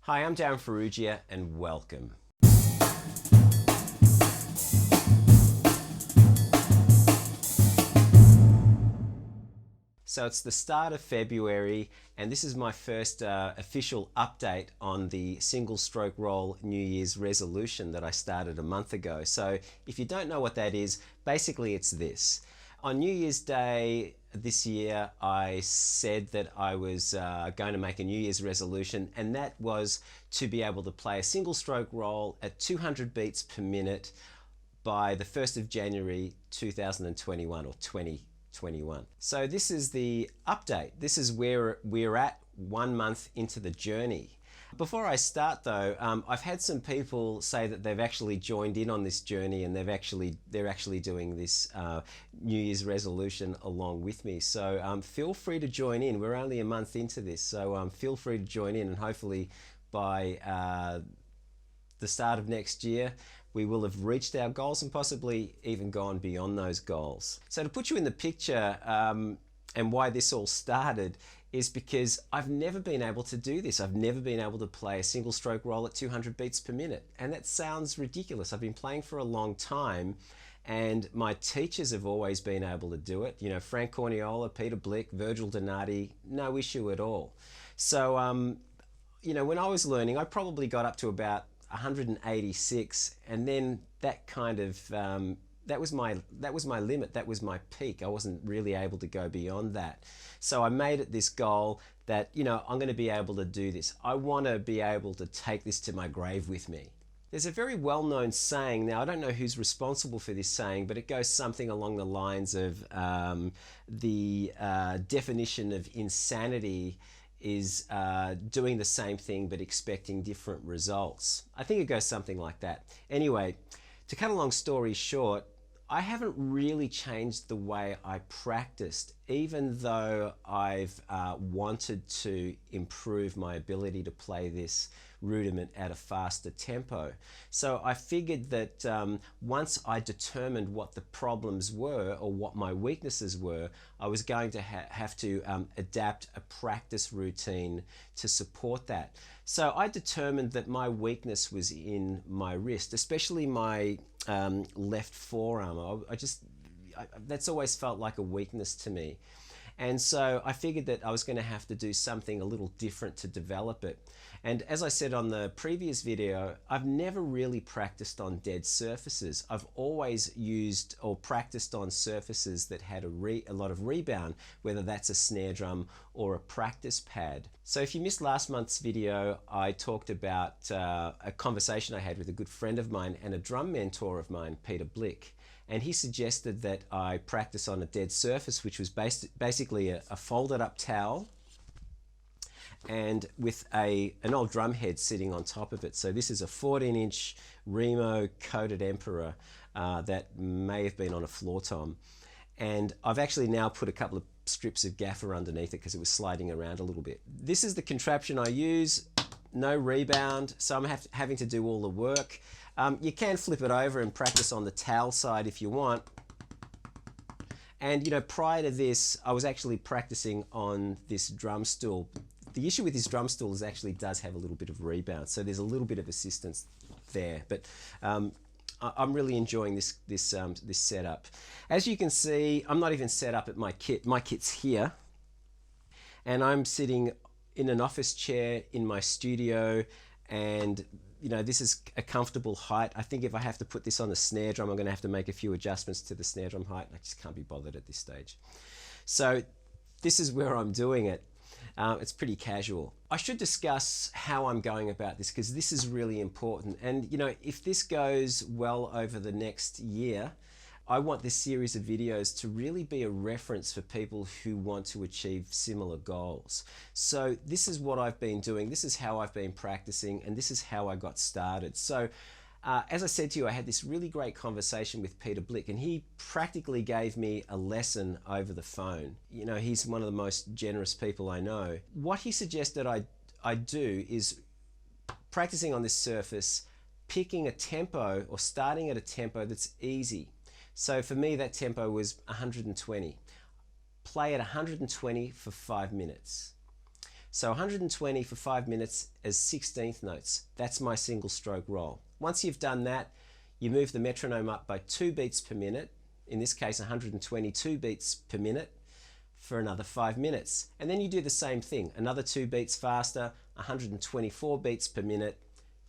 Hi, I'm Darryn Farrugia and welcome. So it's the start of February and this is my first official update on the single stroke roll New Year's resolution that I started a month ago. So if you don't know what that is, basically it's this. On New Year's Day this year, I said that I was going to make a New Year's resolution, and that was to be able to play a single stroke roll at 200 beats per minute by the 1st of January 2021 or 2021. So this is the update. This is where we're at 1 month into the journey. Before I start though, I've had some people say that they've actually joined in on this journey and they're actually doing this New Year's resolution along with me. So feel free to join in. We're only a month into this, so feel free to join in, and hopefully by the start of next year we will have reached our goals and possibly even gone beyond those goals. So to put you in the picture, and why this all started is because I've never been able to do this. I've never been able to play a single stroke roll at 200 beats per minute. And that sounds ridiculous. I've been playing for a long time and my teachers have always been able to do it. You know, Frank Corniola, Peter Blick, Virgil Donati, no issue at all. So, you know, when I was learning, I probably got up to about 186, and then that kind of, that was my limit, that was my peak. I wasn't really able to go beyond that. So I made it this goal that, you know, I'm going to be able to do this. I want to be able to take this to my grave with me. There's a very well-known saying, now I don't know who's responsible for this saying, but it goes something along the lines of the definition of insanity is doing the same thing but expecting different results. I think it goes something like that. Anyway, to cut a long story short, I haven't really changed the way I practiced, even though I've wanted to improve my ability to play this rudiment at a faster tempo. So I figured that once I determined what the problems were or what my weaknesses were, I was going to have to adapt a practice routine to support that. So I determined that my weakness was in my wrist, especially my left forearm. That's always felt like a weakness to me. And so I figured that I was going to have to do something a little different to develop it. And as I said on the previous video, I've never really practiced on dead surfaces. I've always used or practiced on surfaces that had a lot of rebound, whether that's a snare drum or a practice pad. So if you missed last month's video, I talked about a conversation I had with a good friend of mine and a drum mentor of mine, Peter Blick. And he suggested that I practice on a dead surface, which was basically a folded up towel and with an old drum head sitting on top of it. So this is a 14-inch Remo coated Emperor that may have been on a floor tom. And I've actually now put a couple of strips of gaffer underneath it because it was sliding around a little bit. This is the contraption I use, no rebound, so I'm having to do all the work. You can flip it over and practice on the towel side if you want. And you know, prior to this, I was actually practicing on this drum stool. The issue with this drum stool is actually does have a little bit of rebound, so there's a little bit of assistance there. But I'm really enjoying this setup. As you can see, I'm not even set up at my kit. My kit's here, and I'm sitting in an office chair in my studio, and you know, this is a comfortable height. I think if I have to put this on the snare drum, I'm going to have to make a few adjustments to the snare drum height. I just can't be bothered at this stage. So this is where I'm doing it. It's pretty casual. I should discuss how I'm going about this because this is really important. And you know, if this goes well over the next year, I want this series of videos to really be a reference for people who want to achieve similar goals. So this is what I've been doing, this is how I've been practicing, and this is how I got started. So as I said to you, I had this really great conversation with Peter Blick, and he practically gave me a lesson over the phone. You know, he's one of the most generous people I know. What he suggested I do is practicing on this surface, picking a tempo or starting at a tempo that's easy. So for me, that tempo was 120. Play at 120 for 5 minutes. So 120 for 5 minutes as 16th notes. That's my single stroke roll. Once you've done that, you move the metronome up by 2 beats per minute, in this case 122 beats per minute, for another 5 minutes. And then you do the same thing, another 2 beats faster, 124 beats per minute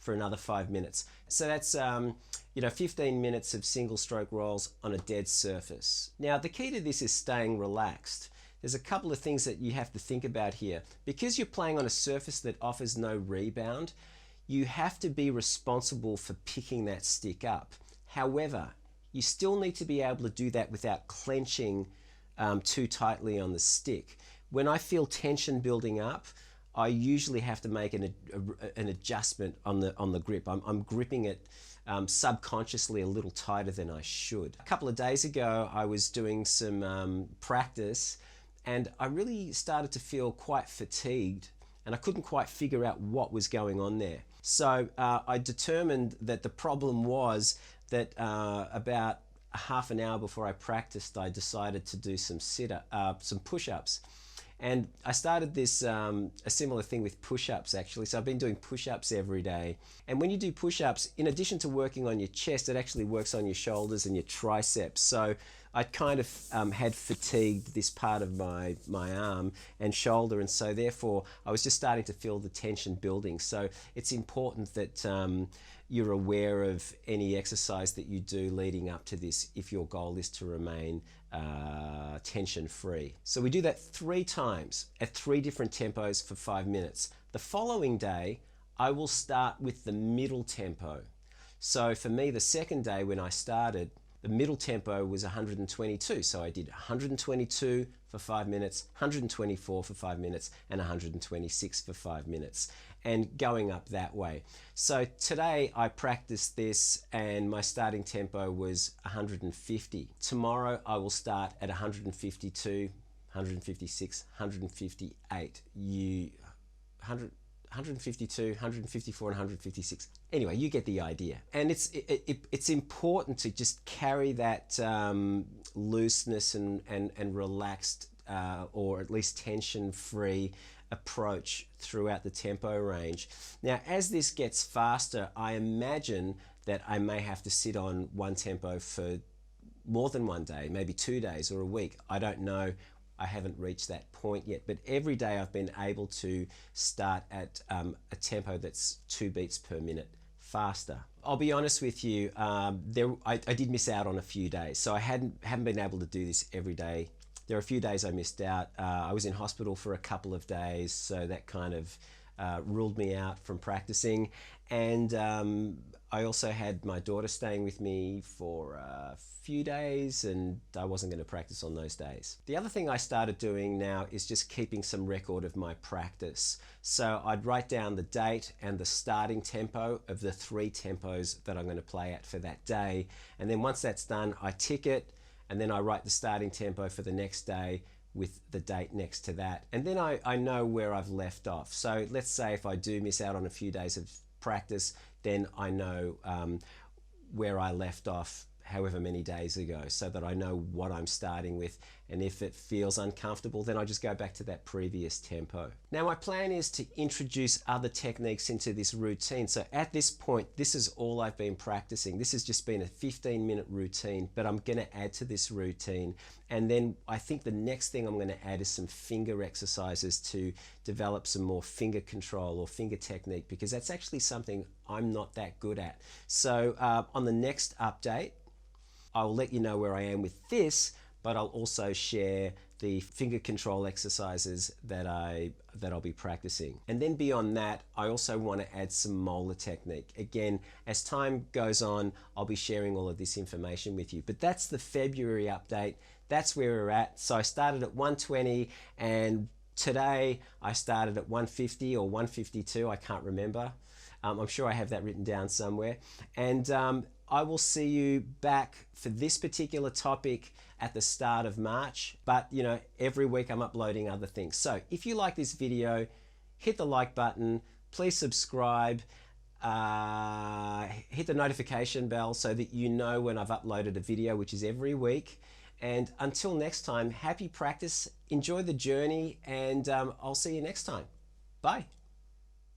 for another 5 minutes. So that's 15 minutes of single stroke rolls on a dead surface. Now the key to this is staying relaxed. There's a couple of things that you have to think about here. Because you're playing on a surface that offers no rebound, you have to be responsible for picking that stick up. However, you still need to be able to do that without clenching too tightly on the stick. When I feel tension building up, I usually have to make an adjustment on the grip. I'm gripping it subconsciously a little tighter than I should. A couple of days ago, I was doing some practice, and I really started to feel quite fatigued, and I couldn't quite figure out what was going on there. So I determined that the problem was that about a half an hour before I practiced, I decided to do some push-ups. And I started this, a similar thing with push-ups actually. So I've been doing push-ups every day. And when you do push-ups, in addition to working on your chest, it actually works on your shoulders and your triceps. So I kind of had fatigued this part of my arm and shoulder, and so therefore I was just starting to feel the tension building. So it's important that you're aware of any exercise that you do leading up to this if your goal is to remain tension free. So we do that 3 times at 3 different tempos for 5 minutes. The following day I will start with the middle tempo. So for me, the second day when I started, the middle tempo was 122. So I did 122 for 5 minutes, 124 for 5 minutes, and 126 for 5 minutes, and going up that way. So today I practiced this and my starting tempo was 150. Tomorrow I will start at 152, 156, 158. 152, 154, and 156. Anyway, you get the idea. And it's important to just carry that looseness and relaxed, or at least tension-free approach throughout the tempo range. Now, as this gets faster, I imagine that I may have to sit on one tempo for more than one day, maybe 2 days or a week. I don't know. I haven't reached that point yet, but every day I've been able to start at a tempo that's 2 beats per minute faster. I'll be honest with you, I did miss out on a few days, so I haven't been able to do this every day. There are a few days I missed out. I was in hospital for a couple of days, so that kind of ruled me out from practicing. And I also had my daughter staying with me for a few days, and I wasn't going to practice on those days. The other thing I started doing now is just keeping some record of my practice. So I'd write down the date and the starting tempo of the 3 tempos that I'm going to play at for that day. And then once that's done, I tick it, and then I write the starting tempo for the next day with the date next to that. And then I know where I've left off. So let's say if I do miss out on a few days of practice, then I know where I left off however many days ago, so that I know what I'm starting with, and if it feels uncomfortable, then I just go back to that previous tempo. Now my plan is to introduce other techniques into this routine. So at this point, this is all I've been practicing. This has just been a 15-minute routine, but I'm going to add to this routine. And then I think the next thing I'm going to add is some finger exercises to develop some more finger control or finger technique, because that's actually something I'm not that good at. So on the next update, I'll let you know where I am with this, but I'll also share the finger control exercises that I'll be practicing. And then beyond that, I also want to add some molar technique. Again, as time goes on, I'll be sharing all of this information with you. But that's the February update. That's where we're at. So I started at 120, and today I started at 150 or 152, I can't remember. I'm sure I have that written down somewhere. And I will see you back for this particular topic at the start of March, but you know, every week I'm uploading other things. So if you like this video, hit the like button, please subscribe, hit the notification bell so that you know when I've uploaded a video, which is every week. And until next time, happy practice, enjoy the journey, and I'll see you next time. Bye.